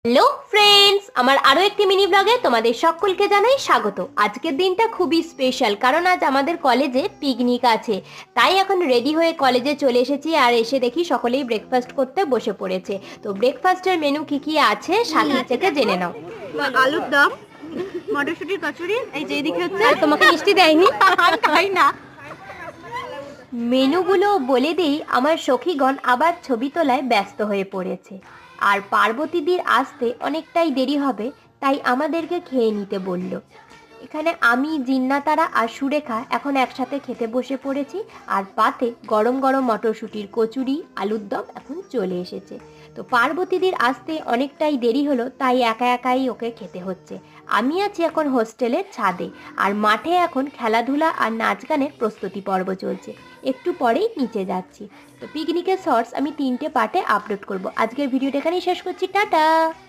Hello friends, আমার আরও একটি মিনি ব্লগে তোমাদের সকলকে জানাই স্বাগত। আজকের দিনটা খুবই স্পেশাল, কারণ আজ আমাদের কলেজে পিকনিক আছে। তাই এখন রেডি হয়ে কলেজে চলে এসেছি, আর এসে দেখি সকলেই ব্রেকফাস্ট করতে বসে পড়েছে। তো ব্রেকফাস্টের মেনু কি কি আছে সাথী থেকে জেনে নাও। আলুর দম, মটরশুটির কচুরি, এই যে এদিকে হচ্ছে। তোমাকে মিষ্টি দেয়নি? খাই না। মেনুগুলো বলে দিই, আমার সখীগণ আবার ছবি তোলায় ব্যস্ত হয়ে পড়েছে। আর পার্বতীদির আসতে অনেকটাই দেরি হবে, তাই আমাদেরকে খেয়ে নিতে বলল। এখানে আমি, জিন্নাতারা আর সুরেখা এখন একসাথে খেতে বসে পড়েছি। আর পাতে গরম গরম মটরশুঁটির কচুরি, আলুর দম এখন চলে এসেছে। তো পার্বতীদির আসতে অনেকটাই দেরি হলো, তাই একা একাই ওকে খেতে হচ্ছে। আমি আছি এখন হোস্টেলের ছাদে, আর মাঠে এখন খেলাধুলা আর নাচ গানের প্রস্তুতি পর্ব চলছে। একটু পরেই নিচে যাচ্ছি। তো পিকনিকের শর্টস আমি 3টে পার্টে আপলোড করব। আজকের ভিডিওটা এখানেই শেষ করছি। টাটা।